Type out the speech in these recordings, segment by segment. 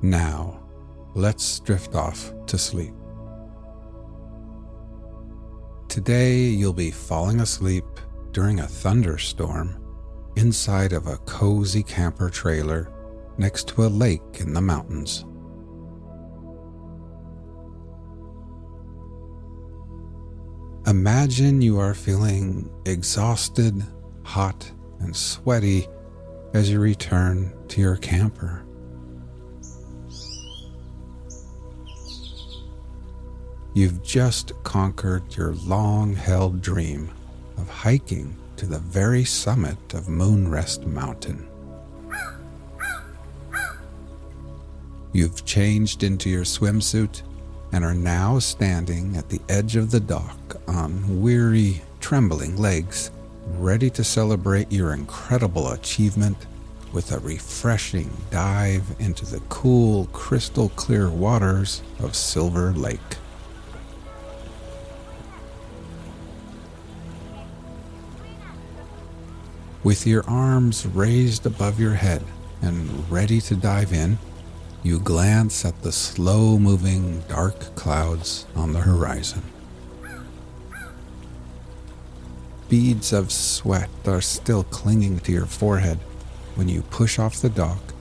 Now, let's drift off to sleep. Today, you'll be falling asleep during a thunderstorm inside of a cozy camper trailer next to a lake in the mountains. Imagine you are feeling exhausted, hot, and sweaty as you return to your camper. You've just conquered your long-held dream of hiking to the very summit of Moonrest Mountain. You've changed into your swimsuit and are now standing at the edge of the dock on weary, trembling legs, ready to celebrate your incredible achievement with a refreshing dive into the cool, crystal-clear waters of Silver Lake. With your arms raised above your head and ready to dive in, you glance at the slow-moving dark clouds on the horizon. Beads of sweat are still clinging to your forehead when you push off the dock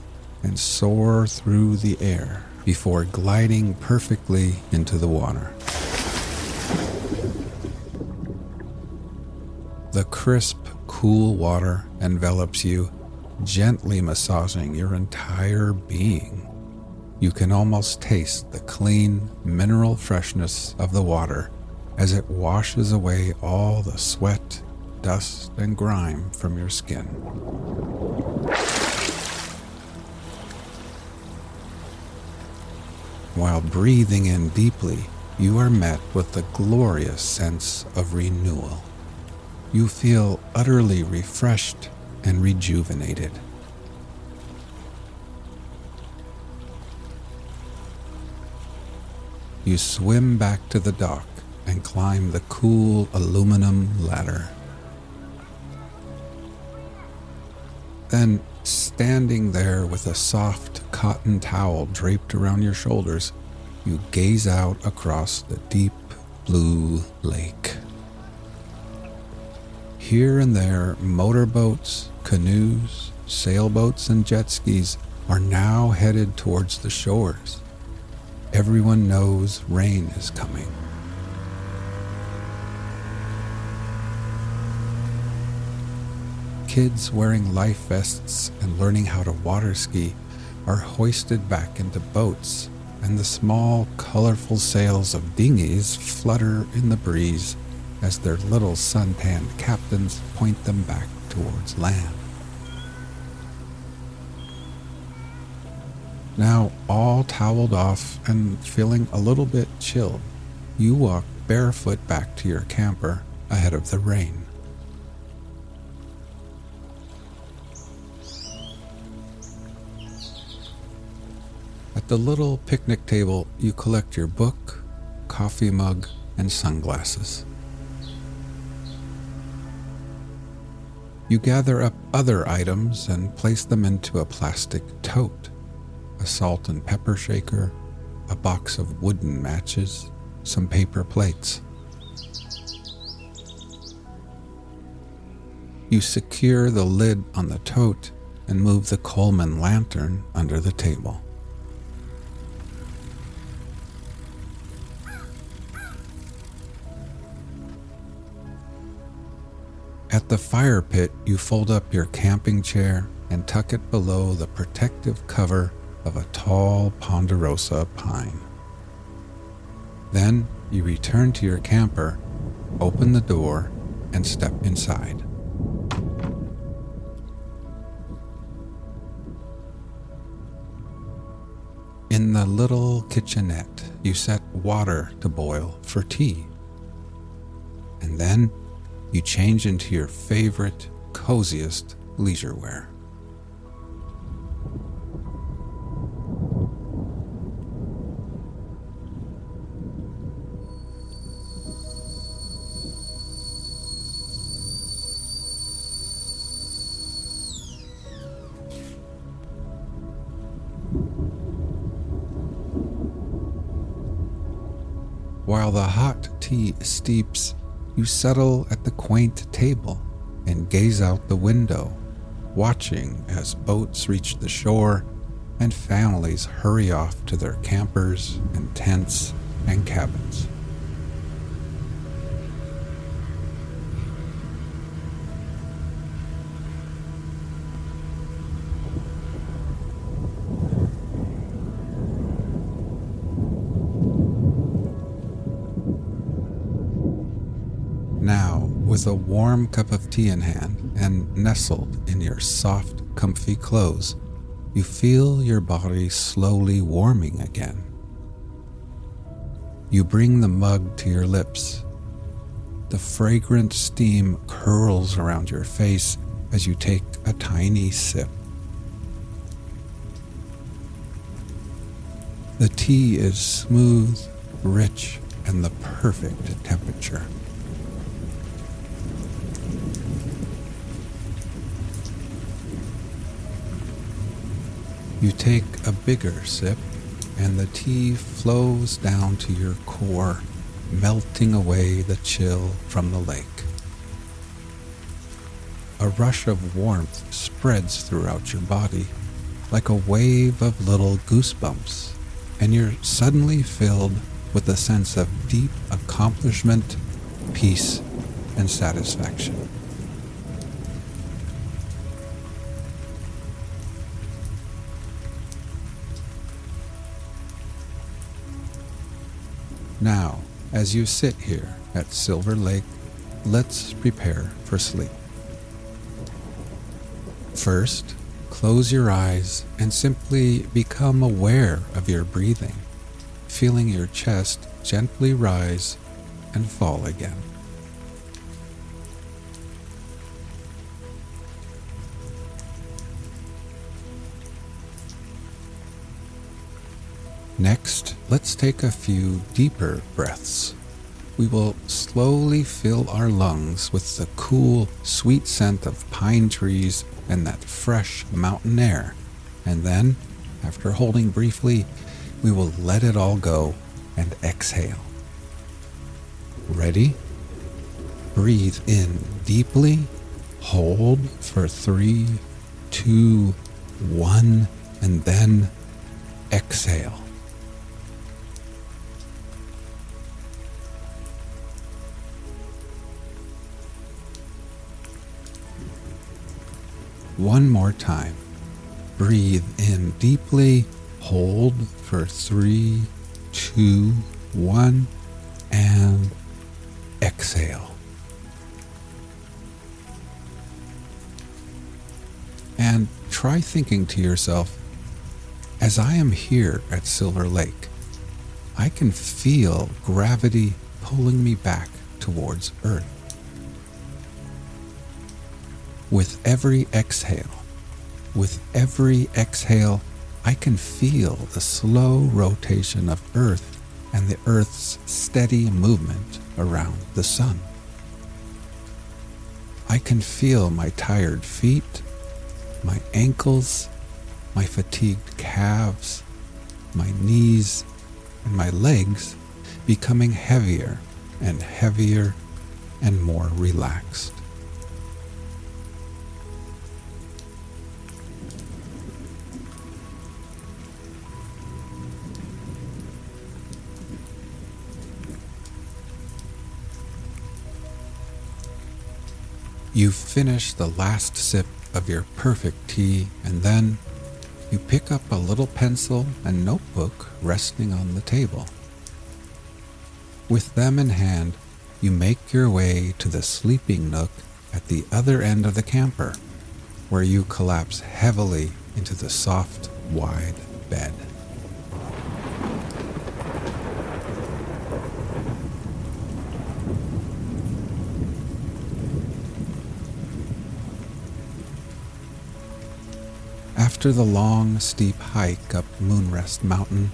and soar through the air before gliding perfectly into the water. The crisp, cool water envelops you, gently massaging your entire being. You can almost taste the clean, mineral freshness of the water as it washes away all the sweat, dust, and grime from your skin. While breathing in deeply, you are met with the glorious sense of renewal. You feel utterly refreshed and rejuvenated. You swim back to the dock and climb the cool aluminum ladder. Then, standing there with a soft cotton towel draped around your shoulders, you gaze out across the deep blue lake. Here and there, motorboats, canoes, sailboats, and jet skis are now headed towards the shores. Everyone knows rain is coming. Kids wearing life vests and learning how to water ski are hoisted back into boats, and the small, colorful sails of dinghies flutter in the breeze as their little suntanned captains point them back towards land. Now, all toweled off and feeling a little bit chilled, you walk barefoot back to your camper ahead of the rain. At the little picnic table, you collect your book, coffee mug, and sunglasses. You gather up other items and place them into a plastic tote. A salt and pepper shaker, a box of wooden matches, some paper plates. You secure the lid on the tote and move the Coleman lantern under the table. At the fire pit, you fold up your camping chair and tuck it below the protective cover of a tall ponderosa pine. Then you return to your camper, open the door, and step inside. In the little kitchenette, you set water to boil for tea. And then you change into your favorite, coziest leisure wear. while the hot tea steeps, you settle at the quaint table and gaze out the window, watching as boats reach the shore and families hurry off to their campers and tents and cabins. Now, with a warm cup of tea in hand and nestled in your soft, comfy clothes, you feel your body slowly warming again. You bring the mug to your lips. The fragrant steam curls around your face as you take a tiny sip. The tea is smooth, rich, and the perfect temperature. You take a bigger sip, and the tea flows down to your core, melting away the chill from the lake. A rush of warmth spreads throughout your body, like a wave of little goosebumps, and you're suddenly filled with a sense of deep accomplishment, peace, and satisfaction. Now, as you sit here at Silver Lake, let's prepare for sleep. First, close your eyes and simply become aware of your breathing, feeling your chest gently rise and fall again. Next, let's take a few deeper breaths. We will slowly fill our lungs with the cool, sweet scent of pine trees and that fresh mountain air. And then, after holding briefly, we will let it all go and exhale. Ready? Breathe in deeply, hold for 3, 2, 1, and then exhale. One more time. Breathe in deeply, hold for 3, 2, 1, and exhale. And try thinking to yourself, as I am here at Silver Lake, I can feel gravity pulling me back towards Earth. With every exhale, I can feel the slow rotation of Earth and the Earth's steady movement around the sun. I can feel my tired feet, my ankles, my fatigued calves, my knees, and my legs becoming heavier and heavier and more relaxed. You finish the last sip of your perfect tea, and then you pick up a little pencil and notebook resting on the table. With them in hand, you make your way to the sleeping nook at the other end of the camper, where you collapse heavily into the soft, wide bed. After the long, steep hike up Moonrest Mountain,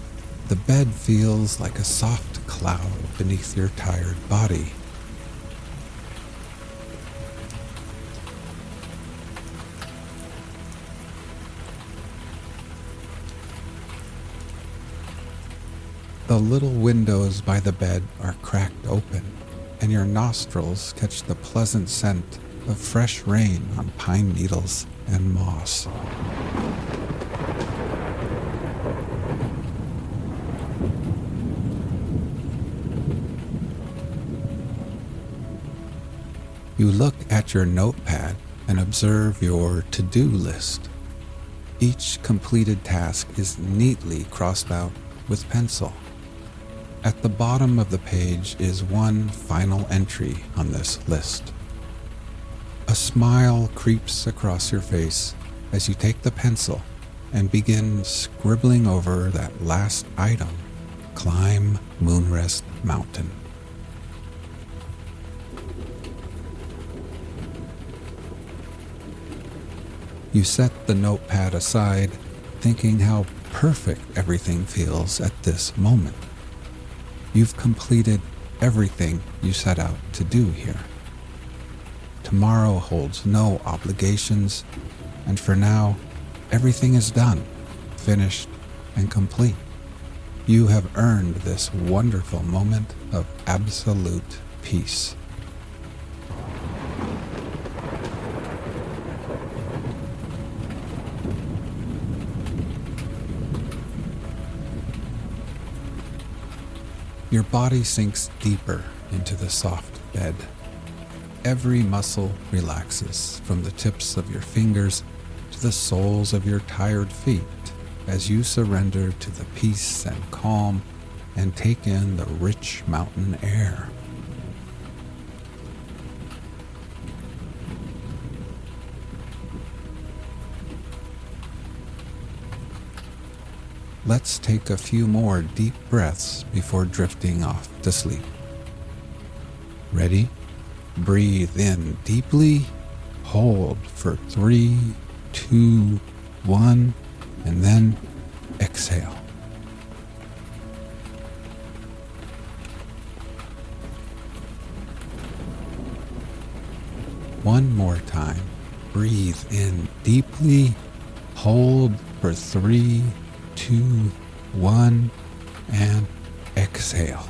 the bed feels like a soft cloud beneath your tired body. The little windows by the bed are cracked open, and your nostrils catch the pleasant scent of fresh rain on pine needles and moss. You look at your notepad and observe your to-do list. Each completed task is neatly crossed out with pencil. At the bottom of the page is one final entry on this list. A smile creeps across your face as you take the pencil and begin scribbling over that last item: climb Moonrest Mountain. You set the notepad aside, thinking how perfect everything feels at this moment. You've completed everything you set out to do here. Tomorrow holds no obligations, and for now, everything is done, finished, and complete. You have earned this wonderful moment of absolute peace. Your body sinks deeper into the soft bed. Every muscle relaxes from the tips of your fingers to the soles of your tired feet as you surrender to the peace and calm and take in the rich mountain air. Let's take a few more deep breaths before drifting off to sleep. Ready? Breathe in deeply, hold for 3, 2, 1, and then exhale. One more time. Breathe in deeply, hold for 3, 2, 1, and exhale.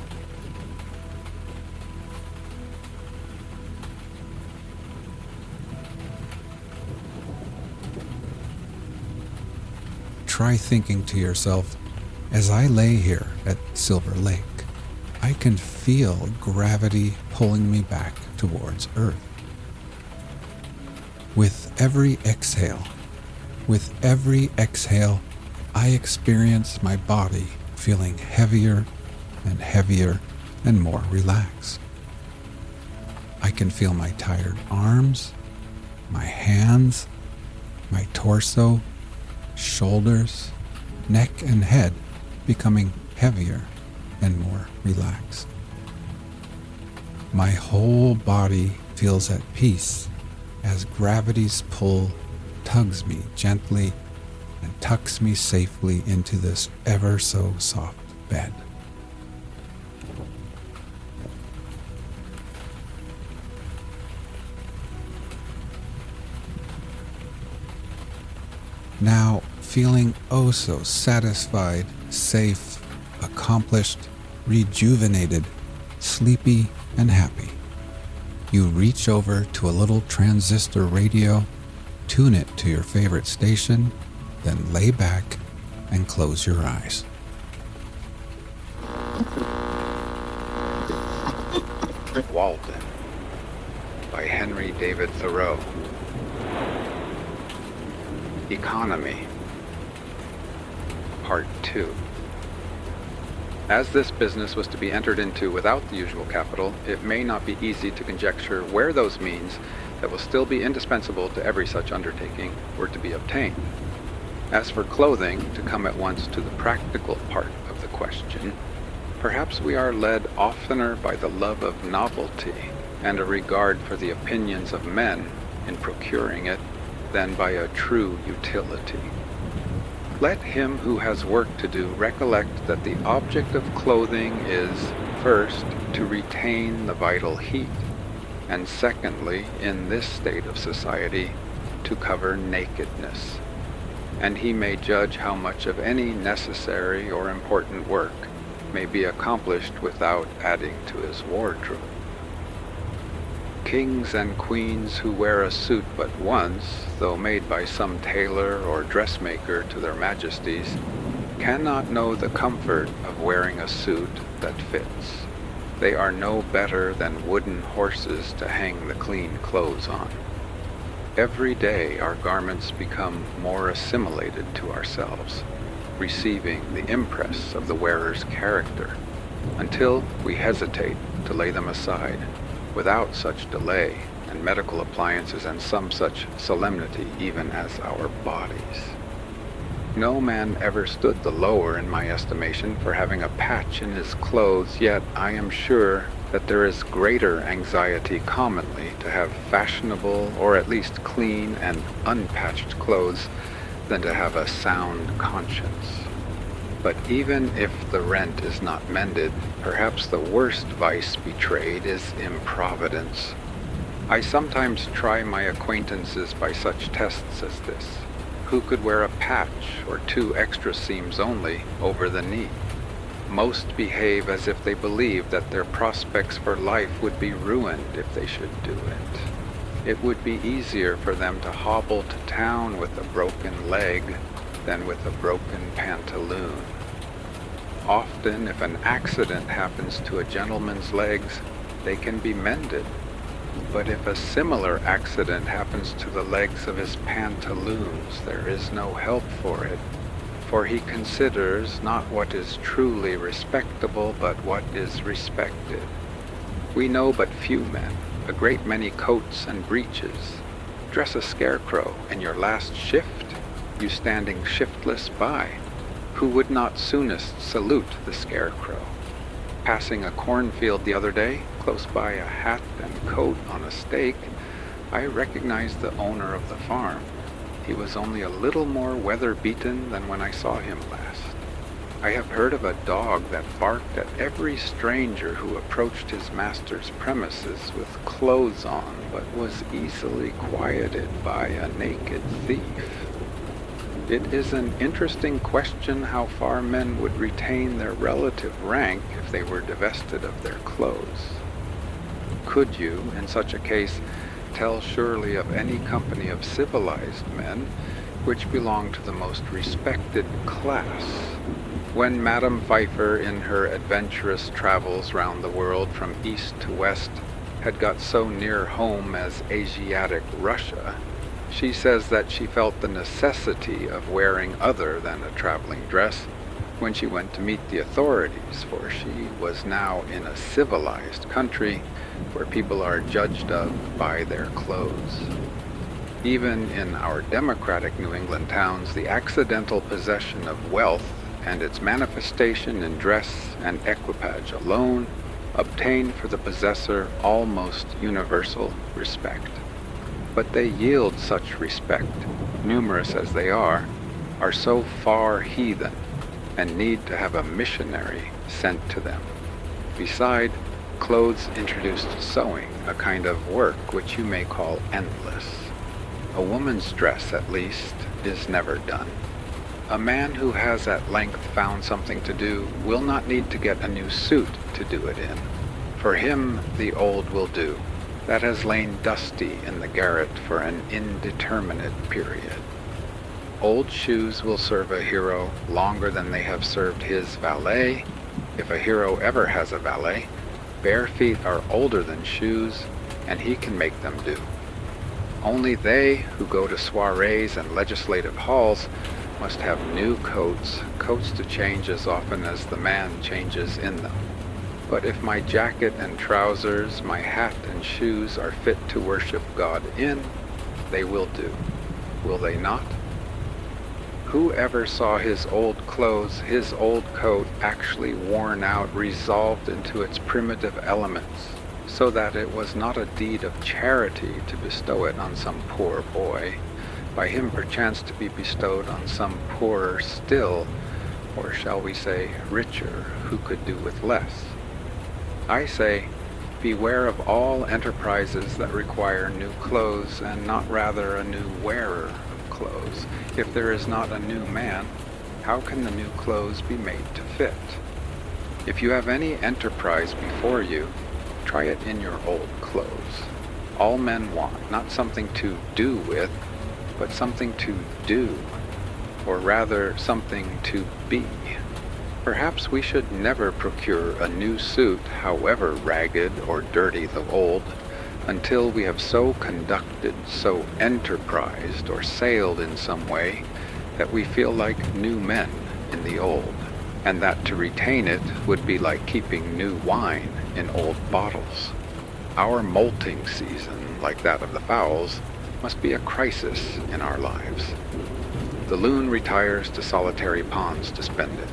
Try thinking to yourself, as I lay here at Silver Lake, I can feel gravity pulling me back towards Earth. With every exhale, I experience my body feeling heavier and heavier and more relaxed. I can feel my tired arms, my hands, my torso, shoulders, neck, and head becoming heavier and more relaxed. My whole body feels at peace as gravity's pull tugs me gently and tucks me safely into this ever so soft bed. Now, feeling oh so satisfied, safe, accomplished, rejuvenated, sleepy, and happy, you reach over to a little transistor radio, tune it to your favorite station, then lay back and close your eyes. Walden by Henry David Thoreau. Economy, Part 2. As this business was to be entered into without the usual capital, it may not be easy to conjecture where those means that will still be indispensable to every such undertaking were to be obtained. As for clothing, to come at once to the practical part of the question, perhaps we are led oftener by the love of novelty and a regard for the opinions of men in procuring it than by a true utility. Let him who has work to do recollect that the object of clothing is, first, to retain the vital heat, and secondly, in this state of society, to cover nakedness. And he may judge how much of any necessary or important work may be accomplished without adding to his wardrobe. Kings and queens who wear a suit but once, though made by some tailor or dressmaker to their majesties, cannot know the comfort of wearing a suit that fits. They are no better than wooden horses to hang the clean clothes on. Every day our garments become more assimilated to ourselves, receiving the impress of the wearer's character, until we hesitate to lay them aside, without such delay and medical appliances and some such solemnity even as our bodies. No man ever stood the lower in my estimation for having a patch in his clothes, yet I am sure that there is greater anxiety commonly to have fashionable or at least clean and unpatched clothes than to have a sound conscience. But even if the rent is not mended, perhaps the worst vice betrayed is improvidence. I sometimes try my acquaintances by such tests as this. Who could wear a patch or 2 extra seams only over the knee? Most behave as if they believed that their prospects for life would be ruined if they should do it. It would be easier for them to hobble to town with a broken leg than with a broken pantaloon. Often, if an accident happens to a gentleman's legs, they can be mended. But if a similar accident happens to the legs of his pantaloons, there is no help for it, for he considers not what is truly respectable, but what is respected. We know but few men, a great many coats and breeches. Dress a scarecrow in your last shift, you standing shiftless by. Who would not soonest salute the scarecrow? Passing a cornfield the other day, close by a hat and coat on a stake, I recognized the owner of the farm. He was only a little more weather-beaten than when I saw him last. I have heard of a dog that barked at every stranger who approached his master's premises with clothes on, but was easily quieted by a naked thief. It is an interesting question how far men would retain their relative rank if they were divested of their clothes. Could you, in such a case, tell surely of any company of civilized men which belong to the most respected class? When Madame Pfeiffer, in her adventurous travels round the world from east to west, had got so near home as Asiatic Russia, she says that she felt the necessity of wearing other than a traveling dress when she went to meet the authorities, for she was now in a civilized country where people are judged of by their clothes. Even in our democratic New England towns, the accidental possession of wealth and its manifestation in dress and equipage alone obtain for the possessor almost universal respect. But they yield such respect, numerous as they are so far heathen, and need to have a missionary sent to them. Beside, clothes introduced sewing, a kind of work which you may call endless. A woman's dress, at least, is never done. A man who has at length found something to do will not need to get a new suit to do it in. For him, the old will do, that has lain dusty in the garret for an indeterminate period. Old shoes will serve a hero longer than they have served his valet, if a hero ever has a valet. Bare feet are older than shoes, and he can make them do. Only they who go to soirees and legislative halls must have new coats to change as often as the man changes in them. But if my jacket and trousers, my hat and shoes are fit to worship God in, they will do. Will they not? Who ever saw his old clothes, his old coat, actually worn out, resolved into its primitive elements, so that it was not a deed of charity to bestow it on some poor boy, by him perchance to be bestowed on some poorer still, or shall we say richer, who could do with less? I say, beware of all enterprises that require new clothes, and not rather a new wearer of clothes. If there is not a new man, how can the new clothes be made to fit? If you have any enterprise before you, try it in your old clothes. All men want not something to do with, but something to do, or rather something to be. Perhaps we should never procure a new suit, however ragged or dirty the old, until we have so conducted, so enterprised, or sailed in some way, that we feel like new men in the old, and that to retain it would be like keeping new wine in old bottles. Our molting season, like that of the fowls, must be a crisis in our lives. The loon retires to solitary ponds to spend it.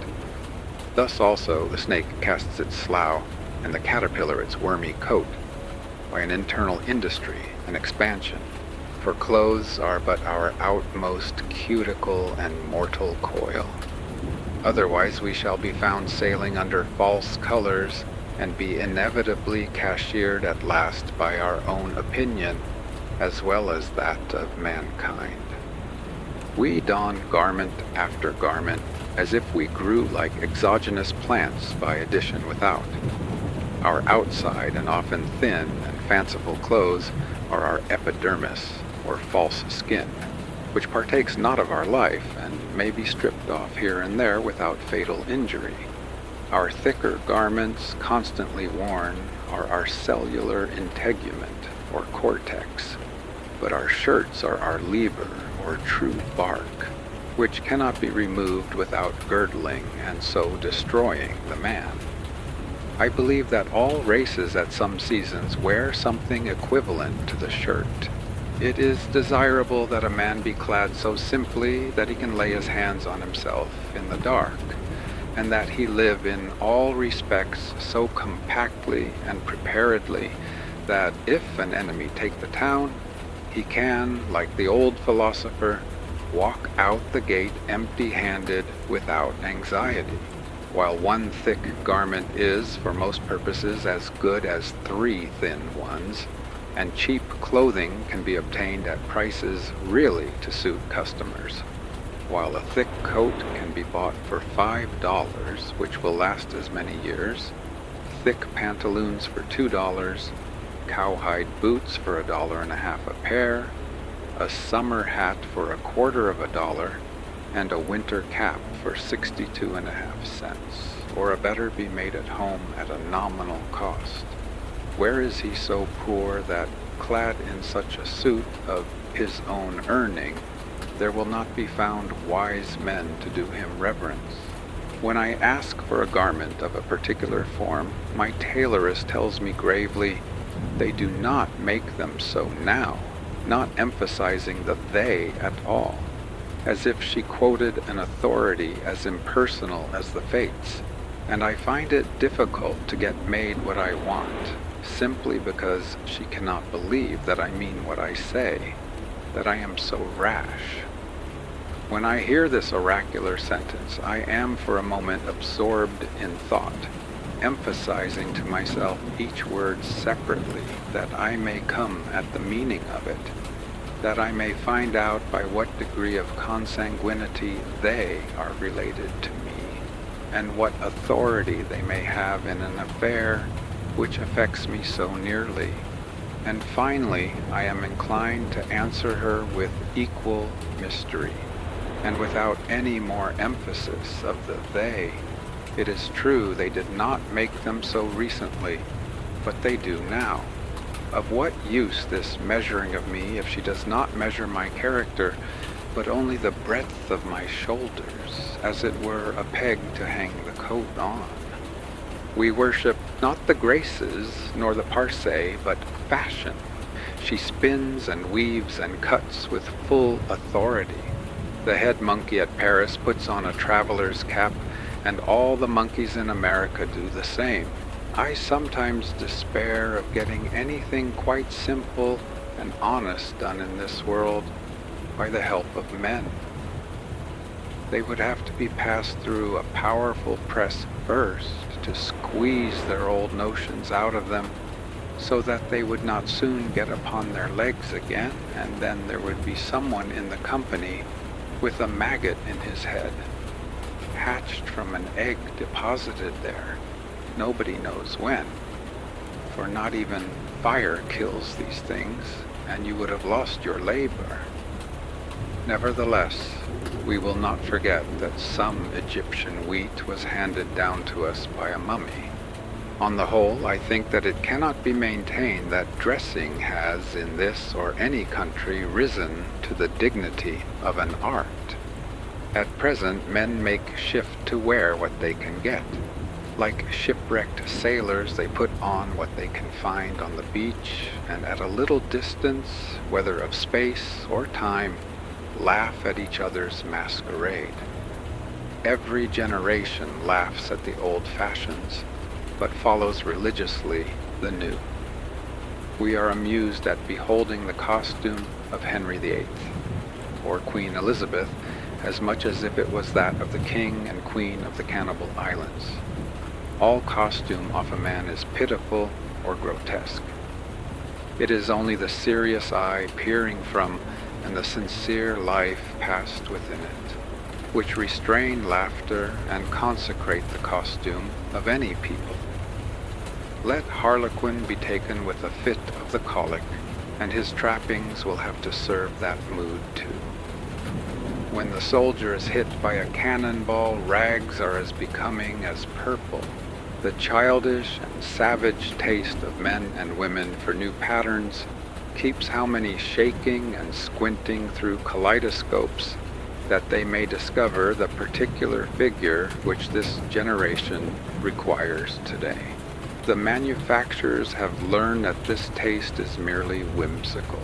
Thus also the snake casts its slough, and the caterpillar its wormy coat, by an internal industry and expansion, for clothes are but our outmost cuticle and mortal coil. Otherwise we shall be found sailing under false colors, and be inevitably cashiered at last by our own opinion, as well as that of mankind. We don garment after garment, as if we grew like exogenous plants by addition without. Our outside and often thin and fanciful clothes are our epidermis, or false skin, which partakes not of our life, and may be stripped off here and there without fatal injury. Our thicker garments, constantly worn, are our cellular integument, or cortex, but our shirts are our lever, or true bark, which cannot be removed without girdling and so destroying the man. I believe that all races at some seasons wear something equivalent to the shirt. It is desirable that a man be clad so simply that he can lay his hands on himself in the dark, and that he live in all respects so compactly and preparedly that if an enemy take the town, he can, like the old philosopher, walk out the gate empty-handed without anxiety, while one thick garment is, for most purposes, as good as 3 thin ones, and cheap clothing can be obtained at prices really to suit customers, while a thick coat can be bought for $5, which will last as many years, thick pantaloons for $2, cowhide boots for $1.50 a pair, a summer hat for $0.25, and a winter cap for 62.5 cents, or a better be made at home at a nominal cost. Where is he so poor that, clad in such a suit of his own earning, there will not be found wise men to do him reverence? When I ask for a garment of a particular form, my tailoress tells me gravely, they do not make them so now, not emphasizing the they at all, as if she quoted an authority as impersonal as the fates, and I find it difficult to get made what I want, simply because she cannot believe that I mean what I say, that I am so rash. When I hear this oracular sentence, I am for a moment absorbed in thought, emphasizing to myself each word separately, that I may come at the meaning of it, that I may find out by what degree of consanguinity they are related to me, and what authority they may have in an affair which affects me so nearly. And finally, I am inclined to answer her with equal mystery, and without any more emphasis of the they. It is true they did not make them so recently, but they do now. Of what use this measuring of me if she does not measure my character, but only the breadth of my shoulders, as it were a peg to hang the coat on? We worship not the graces, nor the parse, but fashion. She spins and weaves and cuts with full authority. The head monkey at Paris puts on a traveler's cap, and all the monkeys in America do the same. I sometimes despair of getting anything quite simple and honest done in this world by the help of men. They would have to be passed through a powerful press first to squeeze their old notions out of them, so that they would not soon get upon their legs again, and then there would be someone in the company with a maggot in his head, hatched from an egg deposited there, nobody knows when, for not even fire kills these things, and you would have lost your labor. Nevertheless, we will not forget that some Egyptian wheat was handed down to us by a mummy. On the whole, I think that it cannot be maintained that dressing has in this or any country risen to the dignity of an art. At present, men make shift to wear what they can get. Like shipwrecked sailors, they put on what they can find on the beach, and at a little distance, whether of space or time, laugh at each other's masquerade. Every generation laughs at the old fashions, but follows religiously the new. We are amused at beholding the costume of Henry VIII, or Queen Elizabeth, as much as if it was that of the King and Queen of the Cannibal Islands. All costume of a man is pitiful or grotesque. It is only the serious eye peering from and the sincere life passed within it, which restrain laughter and consecrate the costume of any people. Let Harlequin be taken with a fit of the colic, and his trappings will have to serve that mood too. When the soldier is hit by a cannonball, rags are as becoming as purple. The childish and savage taste of men and women for new patterns keeps how many shaking and squinting through kaleidoscopes that they may discover the particular figure which this generation requires today. The manufacturers have learned that this taste is merely whimsical.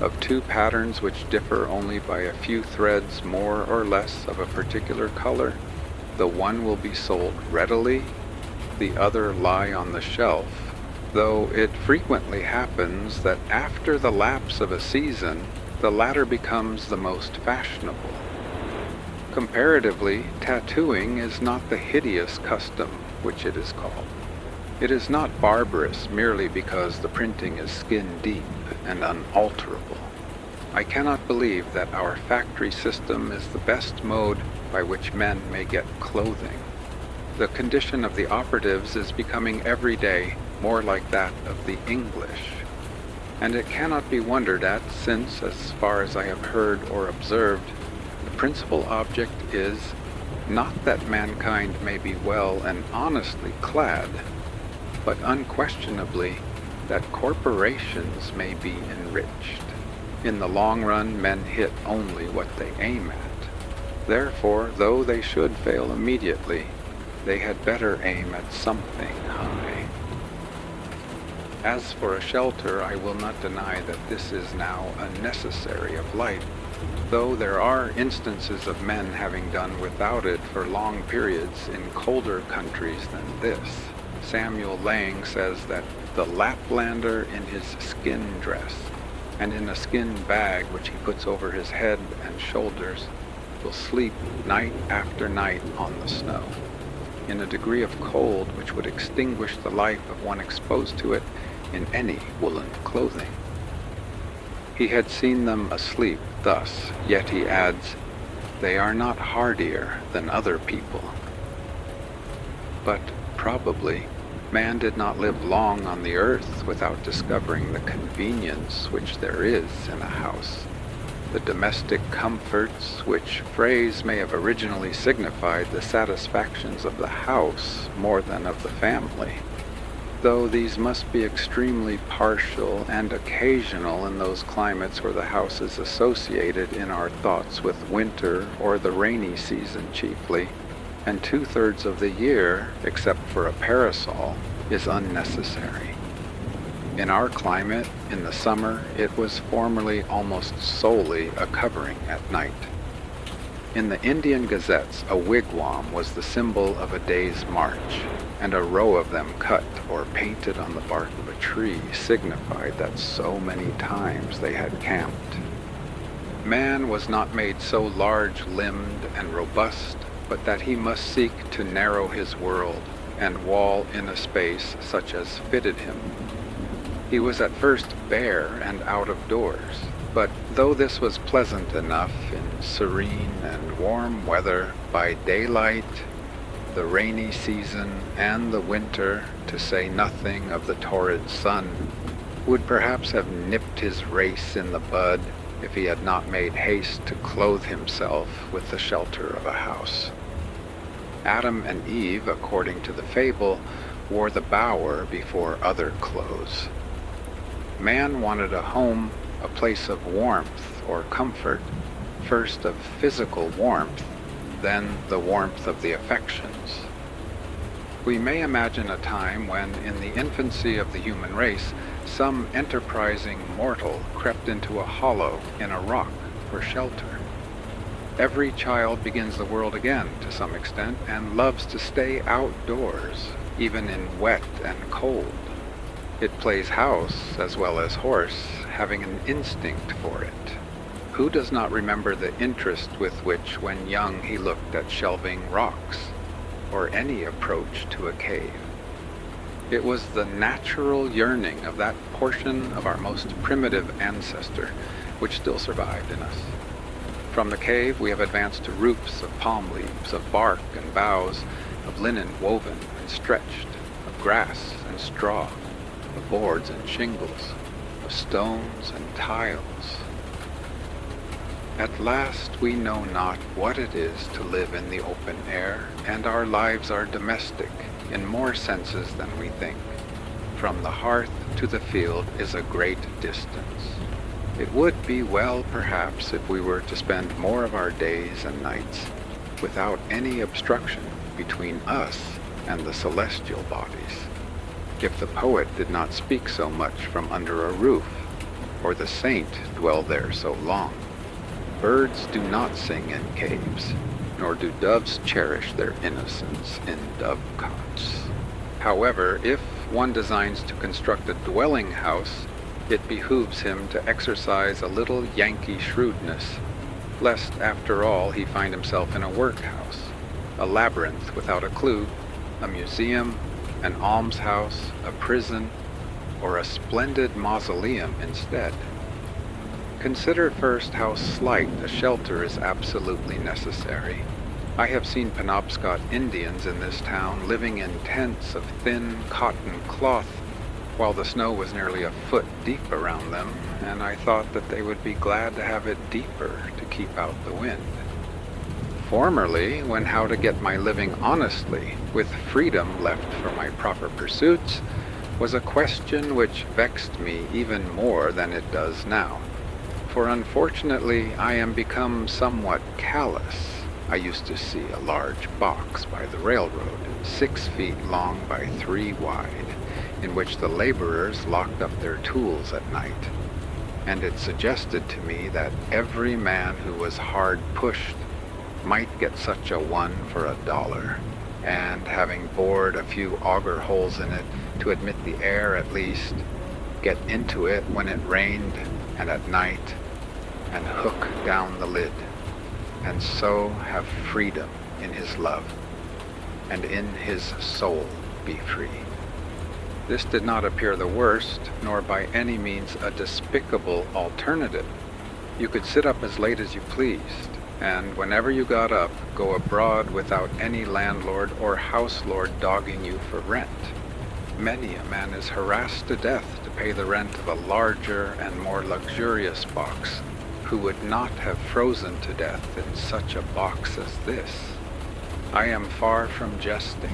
Of two patterns which differ only by a few threads more or less of a particular color, the one will be sold readily, the other lie on the shelf, though it frequently happens that after the lapse of a season, the latter becomes the most fashionable. Comparatively, tattooing is not the hideous custom which it is called. It is not barbarous merely because the printing is skin deep and unalterable. I cannot believe that our factory system is the best mode by which men may get clothing. The condition of the operatives is becoming every day more like that of the English, and it cannot be wondered at since, as far as I have heard or observed, the principal object is not that mankind may be well and honestly clad, but unquestionably that corporations may be enriched. In the long run, men hit only what they aim at. Therefore, though they should fail immediately, they had better aim at something high. As for a shelter, I will not deny that this is now a necessary of life, though there are instances of men having done without it for long periods in colder countries than this. Samuel Lang says that the Laplander in his skin dress and in a skin bag which he puts over his head and shoulders will sleep night after night on the snow, in a degree of cold which would extinguish the life of one exposed to it in any woolen clothing. He had seen them asleep thus, yet he adds, they are not hardier than other people. But probably man did not live long on the earth without discovering the convenience which there is in a house, the domestic comforts which phrase may have originally signified the satisfactions of the house more than of the family, though these must be extremely partial and occasional in those climates where the house is associated in our thoughts with winter or the rainy season chiefly, and 2/3 of the year, except for a parasol, is unnecessary. In our climate, in the summer, it was formerly almost solely a covering at night. In the Indian gazettes, a wigwam was the symbol of a day's march, and a row of them cut or painted on the bark of a tree signified that so many times they had camped. Man was not made so large-limbed and robust, but that he must seek to narrow his world and wall in a space such as fitted him. He was at first bare and out of doors, but though this was pleasant enough in serene and warm weather, by daylight The rainy season and the winter, to say nothing of the torrid sun, would perhaps have nipped his race in the bud if he had not made haste to clothe himself with the shelter of a house. Adam and Eve, according to the fable, wore the bower before other clothes. Man wanted a home, a place of warmth or comfort, first of physical warmth, then the warmth of the affections. We may imagine a time when, in the infancy of the human race, some enterprising mortal crept into a hollow in a rock for shelter. Every child begins the world again to some extent and loves to stay outdoors, even in wet and cold. It plays house as well as horse, having an instinct for it. Who does not remember the interest with which, when young, he looked at shelving rocks, or any approach to a cave? It was the natural yearning of that portion of our most primitive ancestor which still survived in us. From the cave we have advanced to roofs of palm leaves, of bark and boughs, of linen woven and stretched, of grass and straw, of boards and shingles, of stones and tiles. At last we know not what it is to live in the open air, and our lives are domestic in more senses than we think. From the hearth to the field is a great distance. It would be well, perhaps, if we were to spend more of our days and nights without any obstruction between us and the celestial bodies. If the poet did not speak so much from under a roof, or the saint dwell there so long. Birds do not sing in caves, nor do doves cherish their innocence in dovecots. However, if one designs to construct a dwelling house, it behooves him to exercise a little Yankee shrewdness, lest after all he find himself in a workhouse, a labyrinth without a clue, a museum, an almshouse, a prison, or a splendid mausoleum instead. Consider first how slight a shelter is absolutely necessary. I have seen Penobscot Indians in this town living in tents of thin cotton cloth, while the snow was nearly a foot deep around them, and I thought that they would be glad to have it deeper to keep out the wind. Formerly, when how to get my living honestly, with freedom left for my proper pursuits, was a question which vexed me even more than it does now. For unfortunately I am become somewhat callous. I used to see a large box by the railroad, 6 feet long by 3 wide, in which the laborers locked up their tools at night, and it suggested to me that every man who was hard pushed might get such a one for $1, and having bored a few auger holes in it to admit the air at least, get into it when it rained and at night, and hook down the lid, and so have freedom in his love, and in his soul be free. This did not appear the worst, nor by any means a despicable alternative. You could sit up as late as you pleased, and whenever you got up, go abroad without any landlord or house lord dogging you for rent. Many a man is harassed to death to pay the rent of a larger and more luxurious box, who would not have frozen to death in such a box as this. I am far from jesting.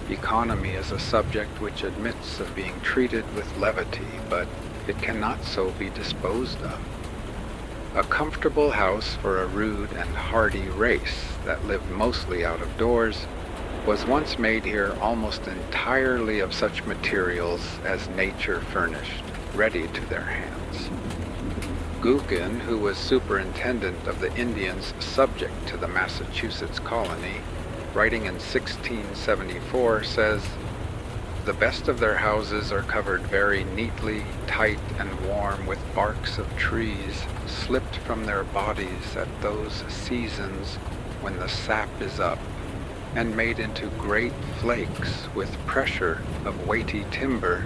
Economy is a subject which admits of being treated with levity, but it cannot so be disposed of. A comfortable house for a rude and hardy race that lived mostly out of doors was once made here almost entirely of such materials as nature furnished, ready to their hands. Gookin, who was superintendent of the Indians subject to the Massachusetts colony, writing in 1674, says, "The best of their houses are covered very neatly, tight, and warm with barks of trees, slipped from their bodies at those seasons when the sap is up, and made into great flakes with pressure of weighty timber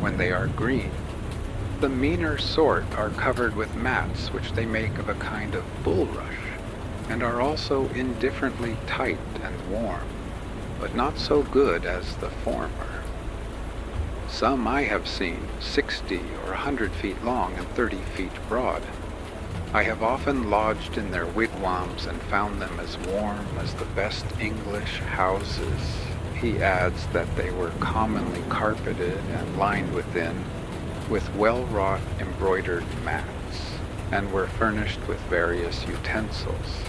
when they are green. The meaner sort are covered with mats which they make of a kind of bulrush, and are also indifferently tight and warm. but not so good as the former. Some I have seen 60 or 100 feet long and 30 feet broad. I have often lodged in their wigwams and found them as warm as the best English houses. He adds that they were commonly carpeted and lined within with well-wrought embroidered mats, and were furnished with various utensils.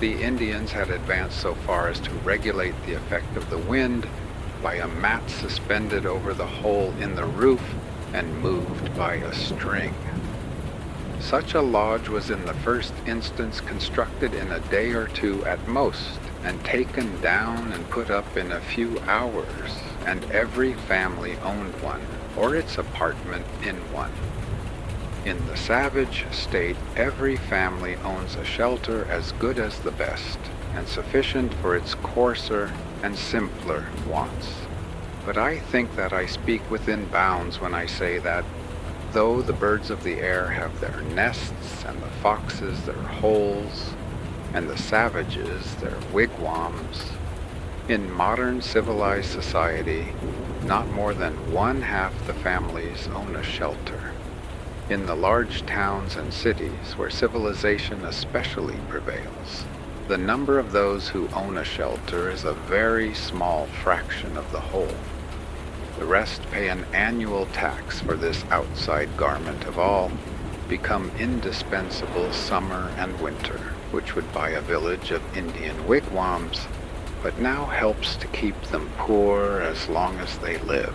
The Indians had advanced so far as to regulate the effect of the wind by a mat suspended over the hole in the roof and moved by a string. Such a lodge was in the first instance constructed in a day or two at most, and taken down and put up in a few hours, and every family owned one, or its apartment in one. In the savage state, every family owns a shelter as good as the best, and sufficient for its coarser and simpler wants. But I think that I speak within bounds when I say that, though the birds of the air have their nests, and the foxes their holes, and the savages their wigwams, in modern civilized society, not more than 1/2 the families own a shelter. In the large towns and cities where civilization especially prevails, the number of those who own a shelter is a very small fraction of the whole. The rest pay an annual tax for this outside garment of all, become indispensable summer and winter, which would buy a village of Indian wigwams, but now helps to keep them poor as long as they live.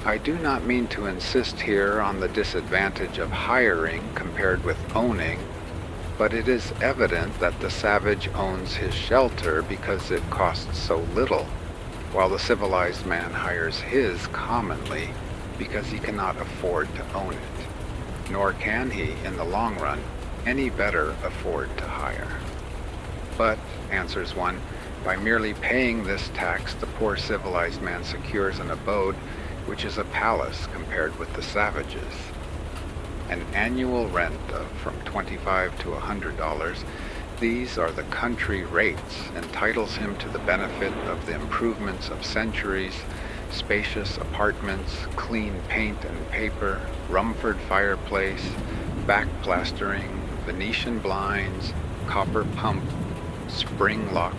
I do not mean to insist here on the disadvantage of hiring compared with owning, but it is evident that the savage owns his shelter because it costs so little, while the civilized man hires his commonly because he cannot afford to own it, nor can he, in the long run, any better afford to hire. But, answers one, by merely paying this tax, the poor civilized man secures an abode which is a palace compared with the savages. An annual rent of from $25 to $100, these are the country rates, entitles him to the benefit of the improvements of centuries, spacious apartments, clean paint and paper, Rumford fireplace, back plastering, Venetian blinds, copper pump, spring lock,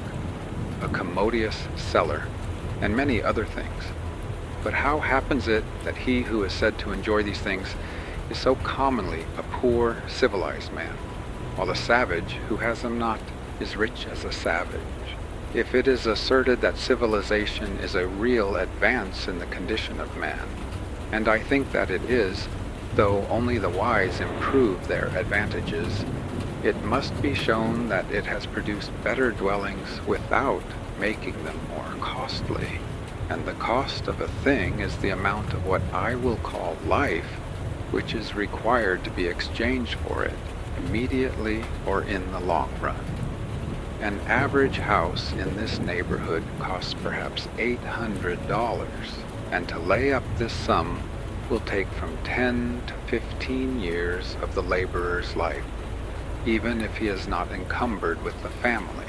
a commodious cellar, and many other things. But how happens it that he who is said to enjoy these things is so commonly a poor, civilized man, while the savage who has them not is rich as a savage? If it is asserted that civilization is a real advance in the condition of man, and I think that it is, though only the wise improve their advantages, it must be shown that it has produced better dwellings without making them more costly. And the cost of a thing is the amount of what I will call life, which is required to be exchanged for it, immediately or in the long run. An average house in this neighborhood costs perhaps $800, and to lay up this sum will take from 10 to 15 years of the laborer's life, even if he is not encumbered with the family,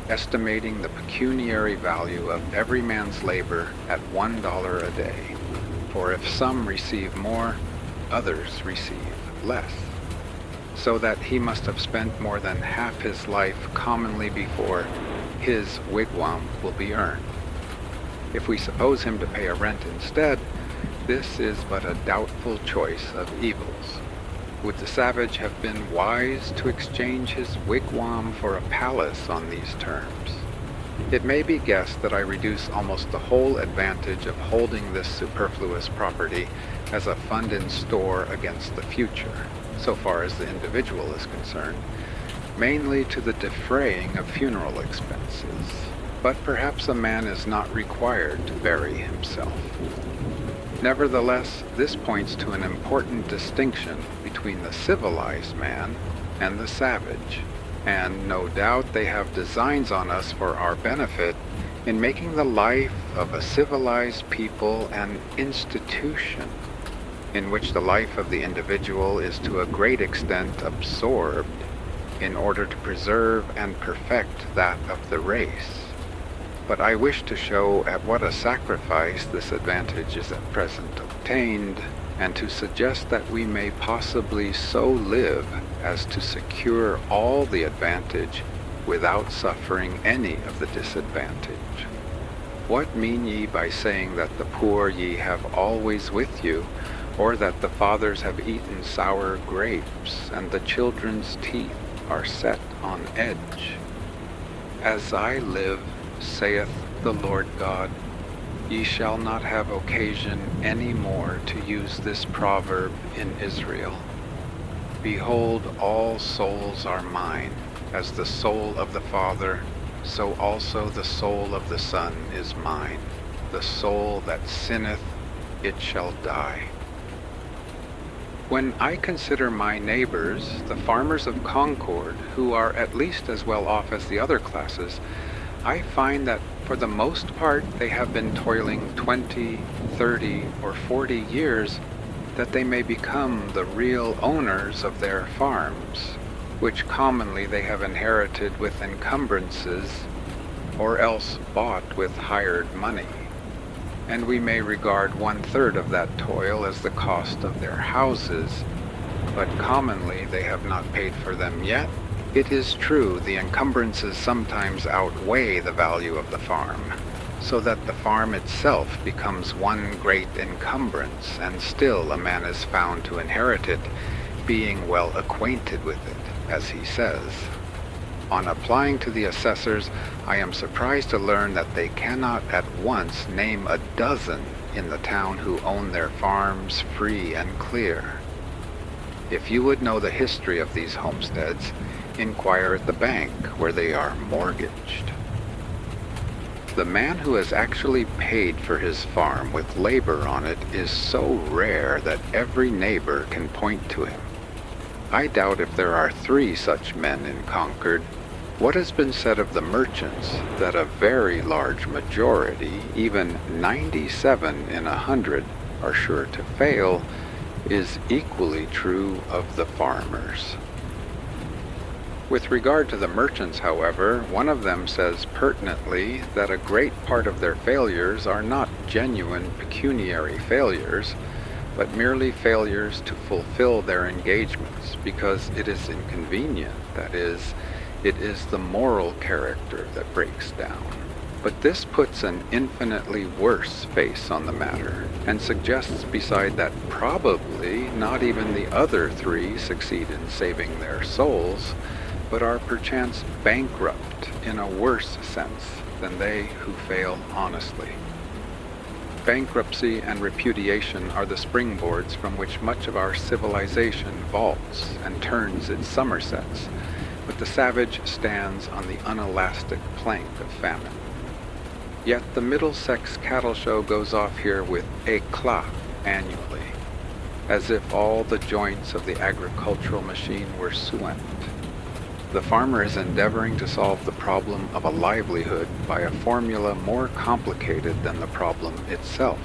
estimating the pecuniary value of every man's labor at $1 a day, for if some receive more, others receive less, so that he must have spent more than half his life commonly before his wigwam will be earned. If we suppose him to pay a rent instead, this is but a doubtful choice of evils. Would the savage have been wise to exchange his wigwam for a palace on these terms? It may be guessed that I reduce almost the whole advantage of holding this superfluous property as a fund in store against the future, so far as the individual is concerned, mainly to the defraying of funeral expenses. But perhaps a man is not required to bury himself. Nevertheless, this points to an important distinction between the civilized man and the savage, and no doubt they have designs on us for our benefit in making the life of a civilized people an institution, in which the life of the individual is to a great extent absorbed in order to preserve and perfect that of the race. but I wish to show at what a sacrifice this advantage is at present obtained, and to suggest that we may possibly so live as to secure all the advantage without suffering any of the disadvantage. What mean ye by saying that the poor ye have always with you, or that the fathers have eaten sour grapes, and the children's teeth are set on edge? As I live, saith the Lord God, ye shall not have occasion any more to use this proverb in Israel. Behold, all souls are mine, as the soul of the Father, so also the soul of the Son is mine. The soul that sinneth, it shall die. When I consider my neighbors, the farmers of Concord, who are at least as well off as the other classes, I find that for the most part they have been toiling 20, 30, or 40 years that they may become the real owners of their farms, which commonly they have inherited with encumbrances or else bought with hired money. And we may regard 1/3 of that toil as the cost of their houses, but commonly they have not paid for them yet. It is true the encumbrances sometimes outweigh the value of the farm, so that the farm itself becomes one great encumbrance, and still a man is found to inherit it, being well acquainted with it, as he says. On applying to the assessors, I am surprised to learn that they cannot at once name a dozen in the town who own their farms free and clear. If you would know the history of these homesteads, inquire at the bank where they are mortgaged. The man who has actually paid for his farm with labor on it is so rare that every neighbor can point to him. I doubt if there are 3 such men in Concord. What has been said of the merchants, that a very large majority, even 97 in 100, are sure to fail, is equally true of the farmers. With regard to the merchants, however, one of them says pertinently that a great part of their failures are not genuine pecuniary failures, but merely failures to fulfill their engagements because it is inconvenient, that is, it is the moral character that breaks down. But this puts an infinitely worse face on the matter, and suggests beside that probably not even the other 3 succeed in saving their souls, but are perchance bankrupt in a worse sense than they who fail honestly. Bankruptcy and repudiation are the springboards from which much of our civilization vaults and turns its somersets, but the savage stands on the unelastic plank of famine. Yet the Middlesex cattle show goes off here with éclat annually, as if all the joints of the agricultural machine were suent. The farmer is endeavoring to solve the problem of a livelihood by a formula more complicated than the problem itself.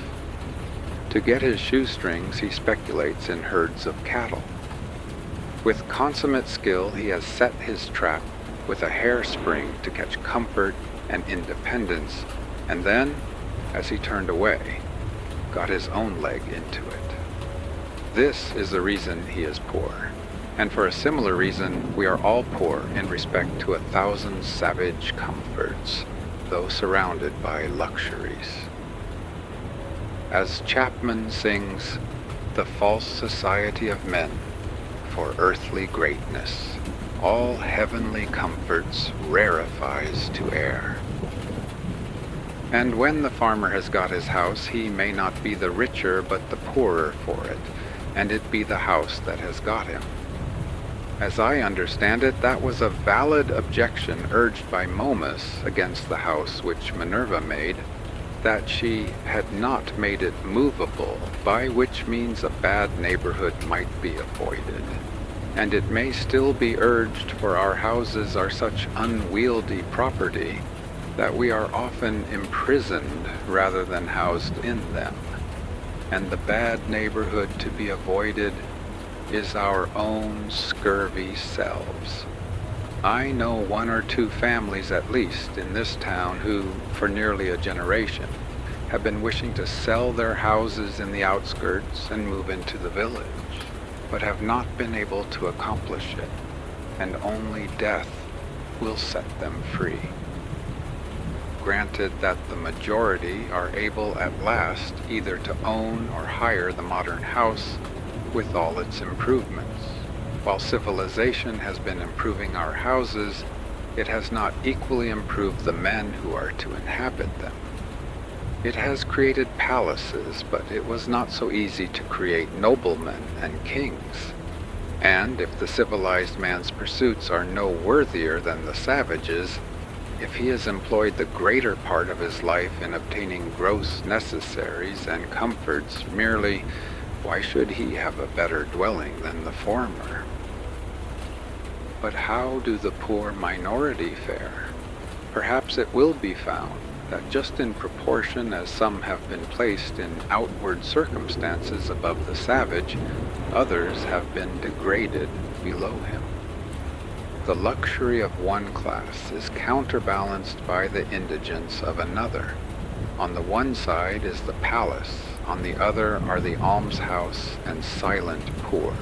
To get his shoestrings, he speculates in herds of cattle. With consummate skill, he has set his trap with a hairspring to catch comfort and independence, and then, as he turned away, got his own leg into it. This is the reason he is poor. And for a similar reason, we are all poor in respect to 1,000 savage comforts, though surrounded by luxuries. As Chapman sings, "The false society of men, for earthly greatness, all heavenly comforts rarefies to air." And when the farmer has got his house, he may not be the richer but the poorer for it, and it be the house that has got him. As I understand it, that was a valid objection urged by Momus against the house which Minerva made, that she had not made it movable, by which means a bad neighborhood might be avoided. And it may still be urged, for our houses are such unwieldy property, that we are often imprisoned rather than housed in them, and the bad neighborhood to be avoided is our own scurvy selves. I know one or two families at least in this town who, for nearly a generation, have been wishing to sell their houses in the outskirts and move into the village, but have not been able to accomplish it, and only death will set them free. Granted that the majority are able at last either to own or hire the modern house with all its improvements. While civilization has been improving our houses, it has not equally improved the men who are to inhabit them. It has created palaces, but it was not so easy to create noblemen and kings. And if the civilized man's pursuits are no worthier than the savage's, if he has employed the greater part of his life in obtaining gross necessaries and comforts merely, why should he have a better dwelling than the former? But how do the poor minority fare? Perhaps it will be found that just in proportion as some have been placed in outward circumstances above the savage, others have been degraded below him. The luxury of one class is counterbalanced by the indigence of another. On the one side is the palace, on the other are the almshouse and silent poor.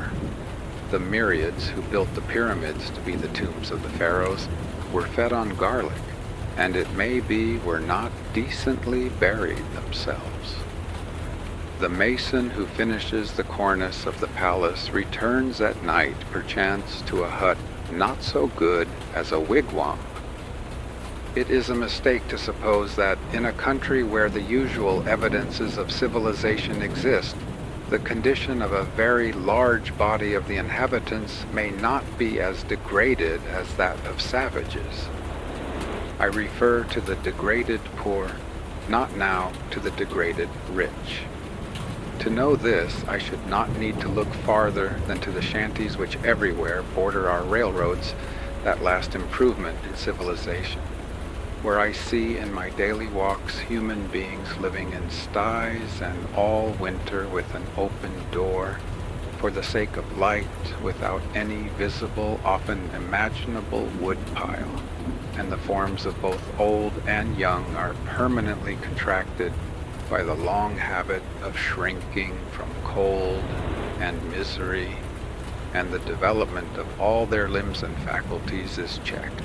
The myriads who built the pyramids to be the tombs of the pharaohs were fed on garlic, and it may be were not decently buried themselves. The mason who finishes the cornice of the palace returns at night perchance to a hut not so good as a wigwam. It is a mistake to suppose that in a country where the usual evidences of civilization exist, the condition of a very large body of the inhabitants may not be as degraded as that of savages. I refer to the degraded poor, not now to the degraded rich. To know this, I should not need to look farther than to the shanties which everywhere border our railroads, that last improvement in civilization, where I see in my daily walks human beings living in sties and all winter with an open door, for the sake of light, without any visible, often imaginable wood pile, and the forms of both old and young are permanently contracted by the long habit of shrinking from cold and misery, and the development of all their limbs and faculties is checked.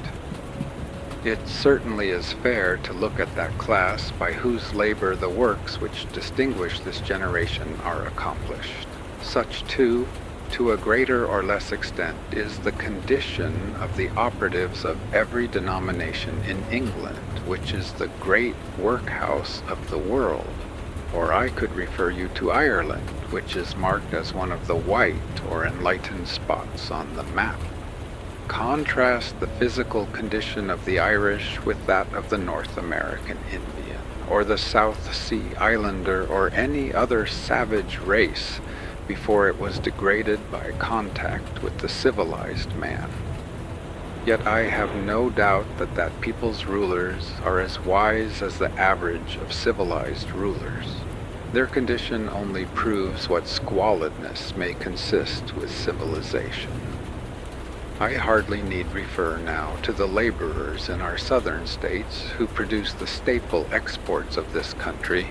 It certainly is fair to look at that class by whose labor the works which distinguish this generation are accomplished. Such, too, to a greater or less extent, is the condition of the operatives of every denomination in England, which is the great workhouse of the world. Or I could refer you to Ireland, which is marked as one of the white or enlightened spots on the map. Contrast the physical condition of the Irish with that of the North American Indian, or the South Sea Islander, or any other savage race before it was degraded by contact with the civilized man. Yet I have no doubt that that people's rulers are as wise as the average of civilized rulers. Their condition only proves what squalidness may consist with civilization. I hardly need refer now to the laborers in our southern states who produce the staple exports of this country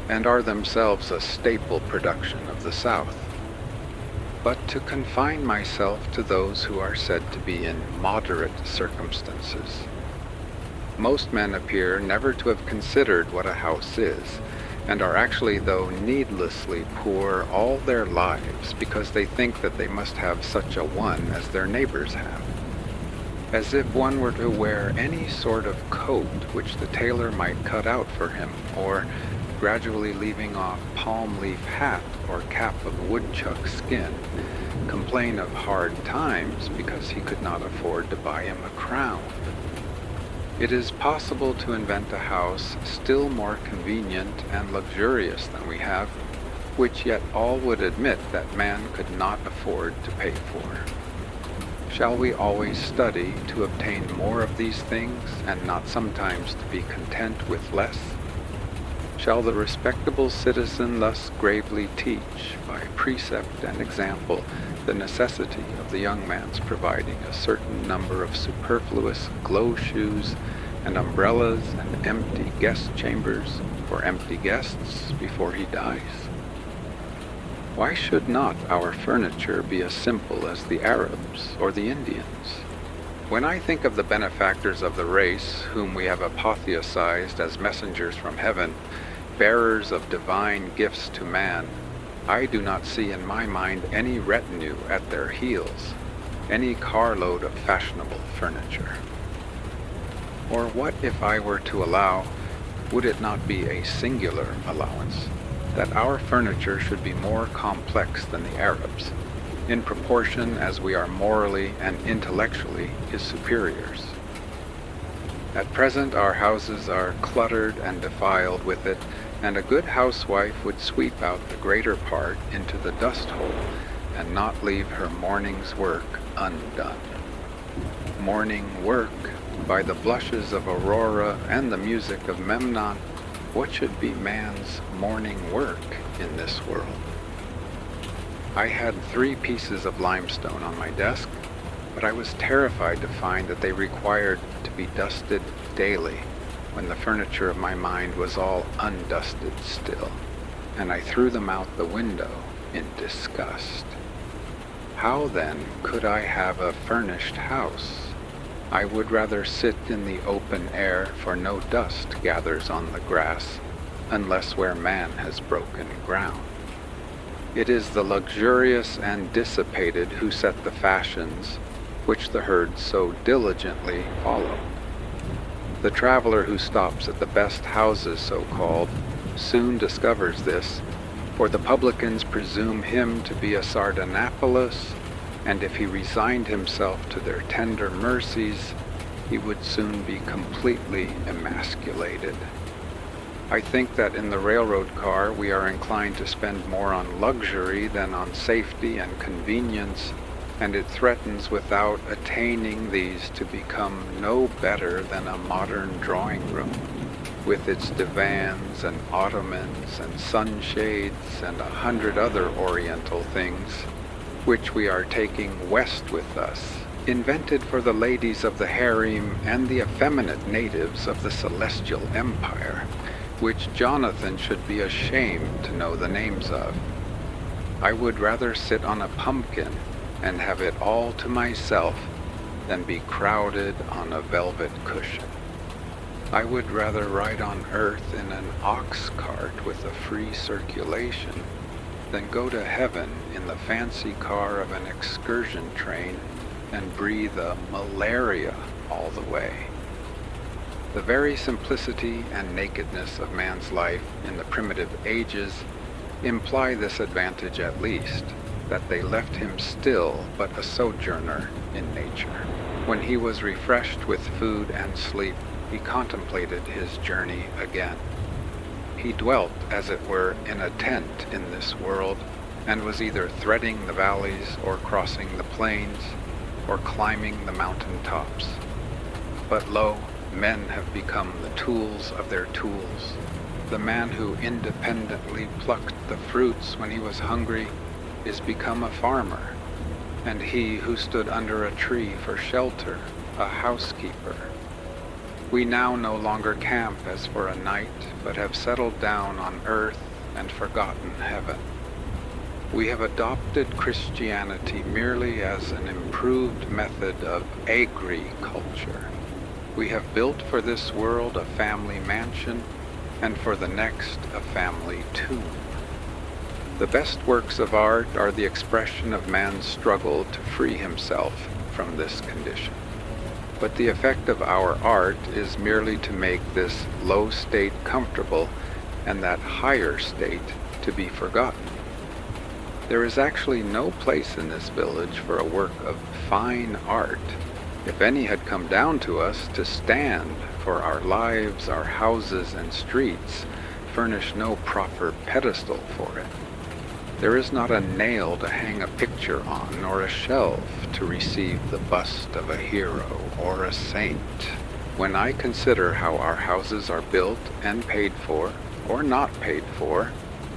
and are themselves a staple production of the South, but to confine myself to those who are said to be in moderate circumstances. Most men appear never to have considered what a house is, and are actually, though needlessly poor all their lives, because they think that they must have such a one as their neighbors have. As if one were to wear any sort of coat which the tailor might cut out for him, or gradually leaving off palm leaf hat or cap of woodchuck skin, complain of hard times because he could not afford to buy him a crown. It is possible to invent a house still more convenient and luxurious than we have, which yet all would admit that man could not afford to pay for. Shall we always study to obtain more of these things, and not sometimes to be content with less? shall the respectable citizen thus gravely teach, by precept and example, the necessity of the young man's providing a certain number of superfluous glow shoes and umbrellas and empty guest chambers for empty guests before he dies? Why should not our furniture be as simple as the Arabs or the Indians? When I think of the benefactors of the race, whom we have apotheosized as messengers from heaven, bearers of divine gifts to man, I do not see in my mind any retinue at their heels, any carload of fashionable furniture. Or what if I were to allow, would it not be a singular allowance, that our furniture should be more complex than the Arabs, in proportion as we are morally and intellectually his superiors? At present our houses are cluttered and defiled with it, and a good housewife would sweep out the greater part into the dust hole and not leave her morning's work undone. Morning work, by the blushes of Aurora and the music of Memnon, what should be man's morning work in this world? I had 3 pieces of limestone on my desk, but I was terrified to find that they required to be dusted daily, when the furniture of my mind was all undusted still, and I threw them out the window in disgust. How then could I have a furnished house? I would rather sit in the open air, for no dust gathers on the grass, unless where man has broken ground. It is the luxurious and dissipated who set the fashions, which the herd so diligently follow. The traveler who stops at the best houses, so-called, soon discovers this, for the publicans presume him to be a Sardanapalus, and if he resigned himself to their tender mercies, he would soon be completely emasculated. I think that in the railroad car we are inclined to spend more on luxury than on safety and convenience, and it threatens without attaining these to become no better than a modern drawing room, with its divans and ottomans and sunshades and 100 other oriental things, which we are taking west with us, invented for the ladies of the harem and the effeminate natives of the celestial empire, which Jonathan should be ashamed to know the names of. I would rather sit on a pumpkin and have it all to myself than be crowded on a velvet cushion. I would rather ride on earth in an ox cart with a free circulation than go to heaven in the fancy car of an excursion train and breathe a malaria all the way. The very simplicity and nakedness of man's life in the primitive ages imply this advantage at least, that they left him still but a sojourner in nature. When he was refreshed with food and sleep, he contemplated his journey again. He dwelt, as it were, in a tent in this world, and was either threading the valleys or crossing the plains, or climbing the mountain tops. But lo, men have become the tools of their tools. The man who independently plucked the fruits when he was hungry is become a farmer, and he who stood under a tree for shelter, a housekeeper. We now no longer camp as for a night, but have settled down on earth and forgotten heaven. We have adopted Christianity merely as an improved method of agriculture. We have built for this world a family mansion, and for the next a family tomb. The best works of art are the expression of man's struggle to free himself from this condition. But the effect of our art is merely to make this low state comfortable and that higher state to be forgotten. There is actually no place in this village for a work of fine art. If any had come down to us, to stand, for our lives, our houses and streets furnish no proper pedestal for it. There is not a nail to hang a picture on, nor a shelf to receive the bust of a hero or a saint. When I consider how our houses are built and paid for, or not paid for,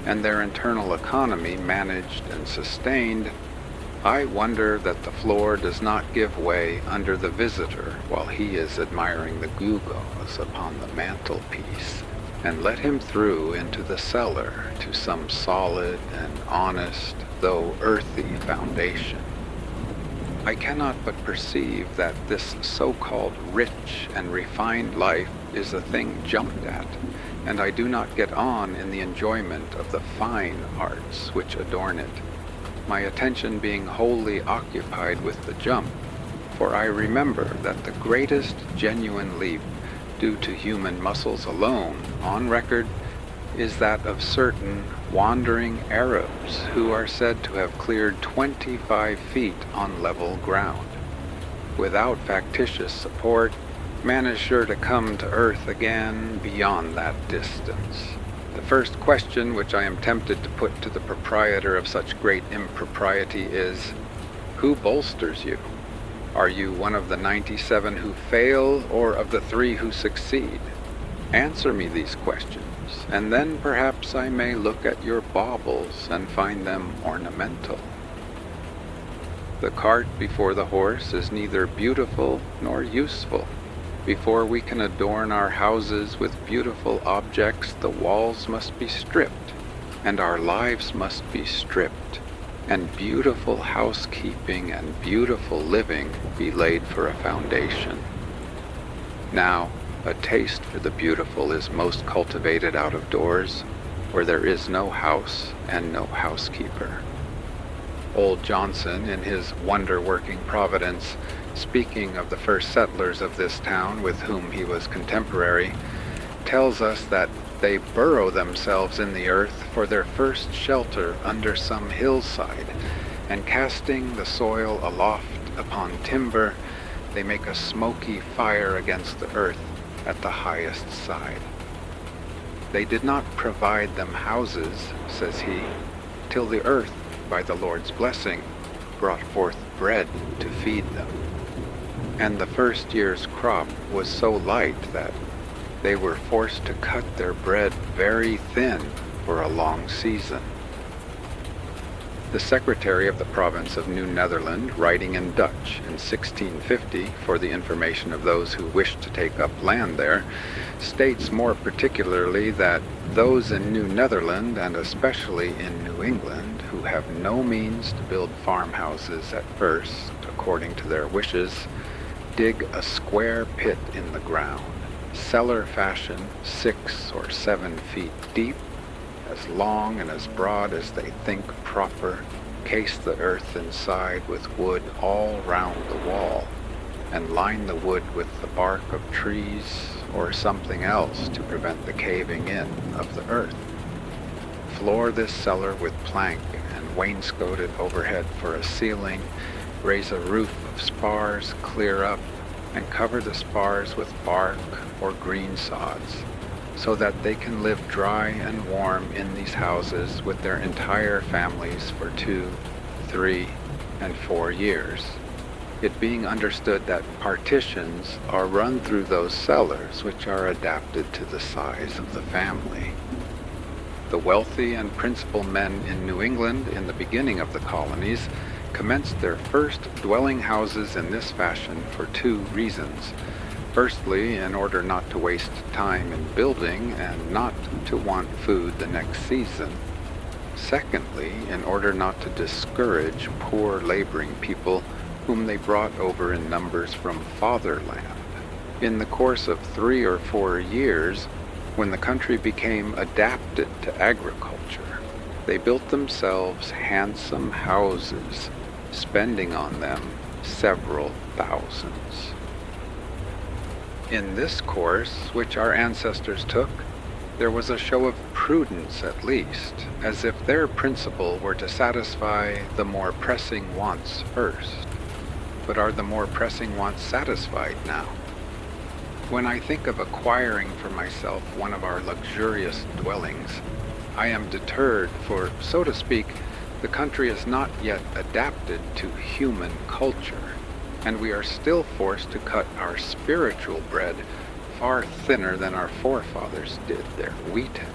and their internal economy managed and sustained, I wonder that the floor does not give way under the visitor while he is admiring the gewgaws upon the mantelpiece, and let him through into the cellar to some solid and honest, though earthy foundation. I cannot but perceive that this so-called rich and refined life is a thing jumped at, and I do not get on in the enjoyment of the fine arts which adorn it, my attention being wholly occupied with the jump, for I remember that the greatest genuine leap due to human muscles alone on record is that of certain wandering Arabs who are said to have cleared 25 feet on level ground. Without factitious support, man is sure to come to earth again beyond that distance. The first question which I am tempted to put to the proprietor of such great impropriety is, who bolsters you? Are you one of the 97 who fail, or of the 3 who succeed? Answer me these questions, and then perhaps I may look at your baubles and find them ornamental. The cart before the horse is neither beautiful nor useful. Before we can adorn our houses with beautiful objects, the walls must be stripped, and our lives must be stripped, and beautiful housekeeping and beautiful living be laid for a foundation. Now, a taste for the beautiful is most cultivated out of doors, where there is no house and no housekeeper. Old Johnson, in his wonder-working Providence, speaking of the first settlers of this town with whom he was contemporary, tells us that they burrow themselves in the earth for their first shelter under some hillside, and casting the soil aloft upon timber, they make a smoky fire against the earth at the highest side. They did not provide them houses, says he, till the earth, by the Lord's blessing, brought forth bread to feed them. And the first year's crop was so light that they were forced to cut their bread very thin for a long season. The secretary of the province of New Netherland, writing in Dutch in 1650 for the information of those who wished to take up land there, states more particularly that those in New Netherland, and especially in New England, who have no means to build farmhouses at first, according to their wishes, dig a square pit in the ground, cellar fashion, 6 or 7 feet deep, as long and as broad as they think proper, case the earth inside with wood all round the wall, and line the wood with the bark of trees or something else to prevent the caving in of the earth. Floor this cellar with plank and wainscot it overhead for a ceiling, raise a roof of spars clear up, and cover the spars with bark or green sods, so that they can live dry and warm in these houses with their entire families for 2, 3, and 4 years, it being understood that partitions are run through those cellars which are adapted to the size of the family. The wealthy and principal men in New England in the beginning of the colonies commenced their first dwelling houses in this fashion for 2 reasons. Firstly, in order not to waste time in building and not to want food the next season. Secondly, in order not to discourage poor laboring people whom they brought over in numbers from fatherland. In the course of 3 or 4 years, when the country became adapted to agriculture, they built themselves handsome houses, spending on them several thousands. In this course, which our ancestors took, there was a show of prudence at least, as if their principle were to satisfy the more pressing wants first. But are the more pressing wants satisfied now? When I think of acquiring for myself one of our luxurious dwellings, I am deterred, for, so to speak, the country is not yet adapted to human culture, and we are still forced to cut our spiritual bread far thinner than our forefathers did their wheaten.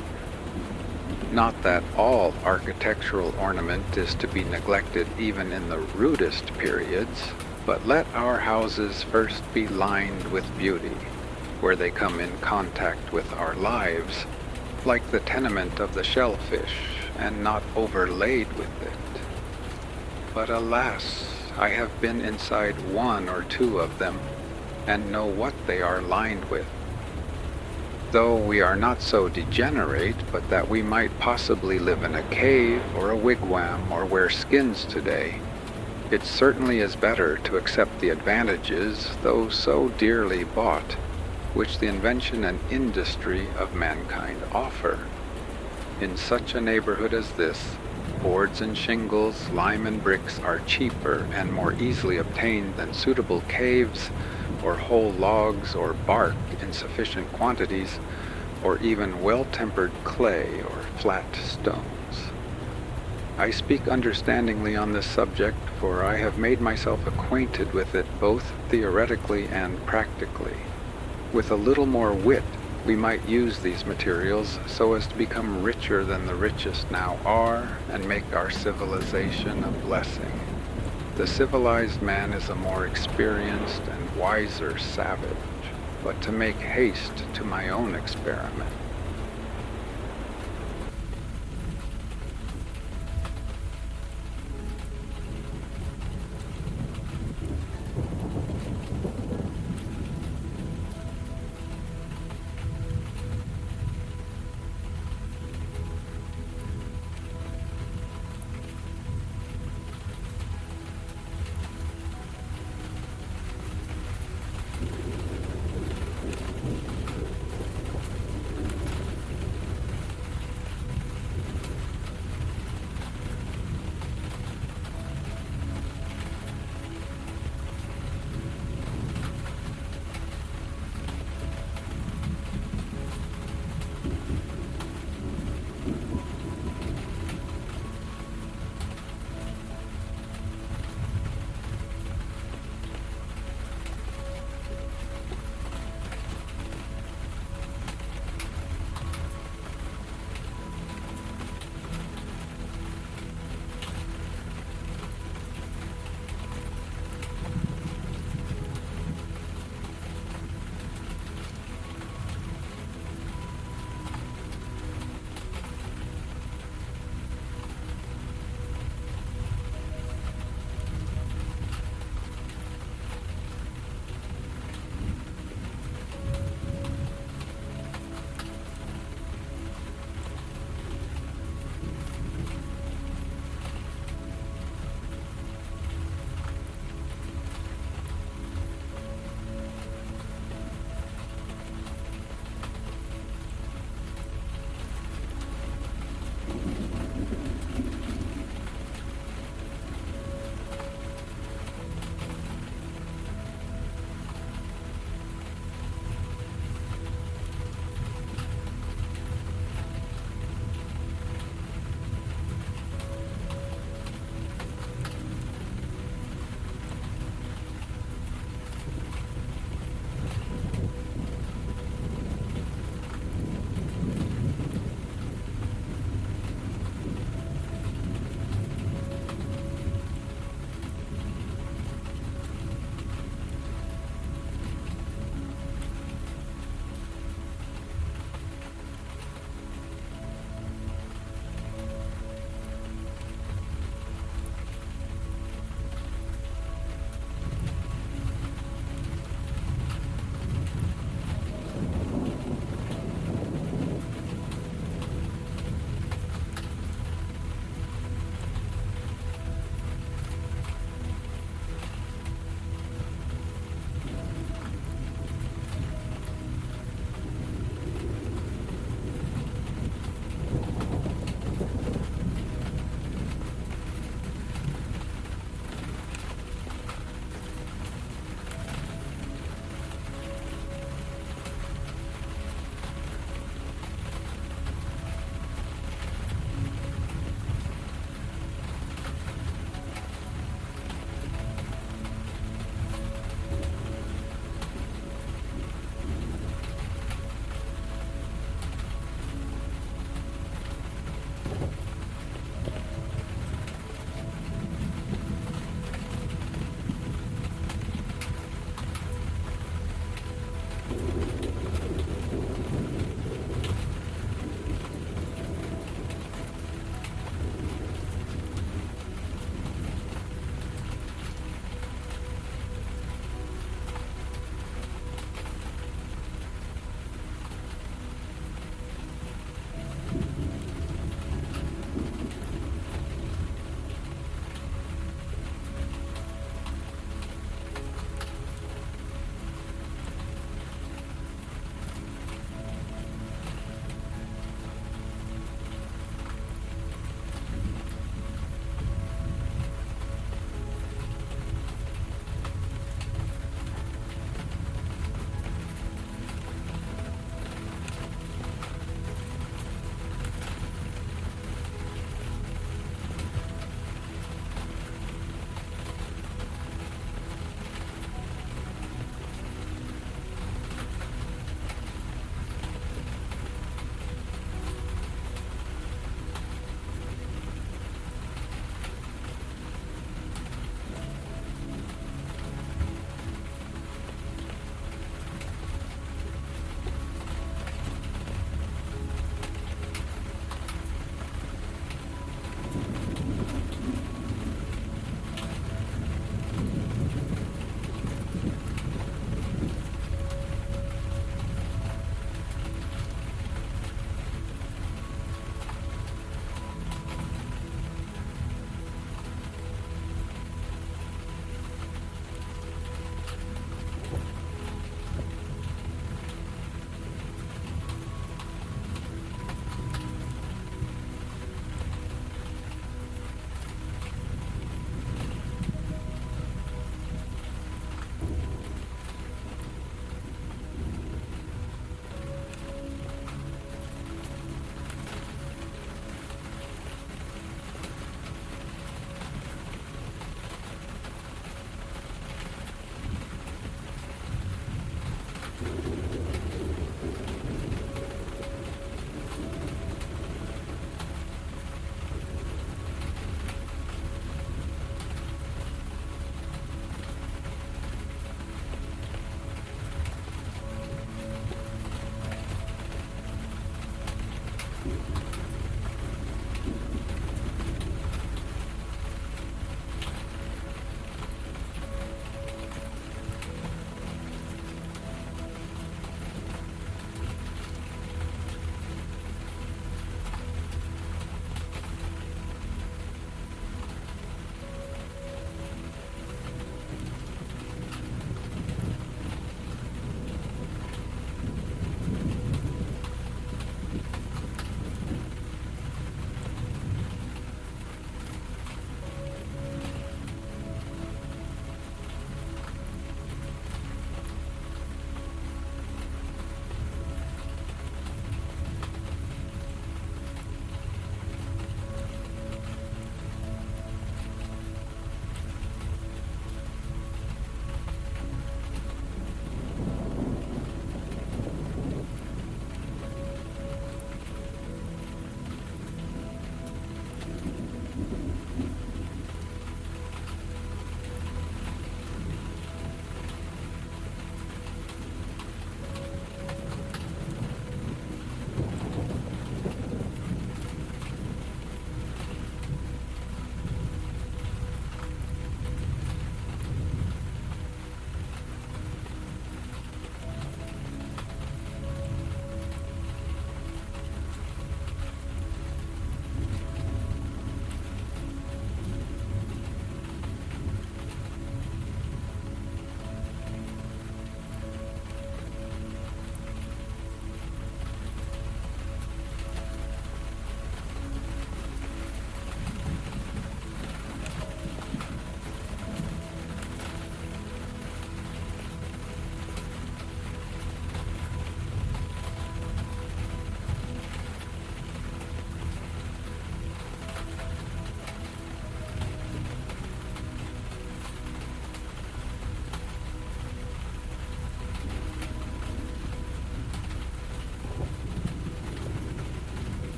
Not that all architectural ornament is to be neglected even in the rudest periods, but let our houses first be lined with beauty, where they come in contact with our lives, like the tenement of the shellfish, and not overlaid with it. But alas, I have been inside one or two of them, and know what they are lined with. Though we are not so degenerate but that we might possibly live in a cave or a wigwam or wear skins today, it certainly is better to accept the advantages, though so dearly bought, which the invention and industry of mankind offer. In such a neighborhood as this, boards and shingles, lime and bricks are cheaper and more easily obtained than suitable caves, or whole logs or bark in sufficient quantities, or even well-tempered clay or flat stones. I speak understandingly on this subject, for I have made myself acquainted with it both theoretically and practically. With a little more wit, we might use these materials so as to become richer than the richest now are, and make our civilization a blessing. The civilized man is a more experienced and wiser savage, but to make haste to my own experiment.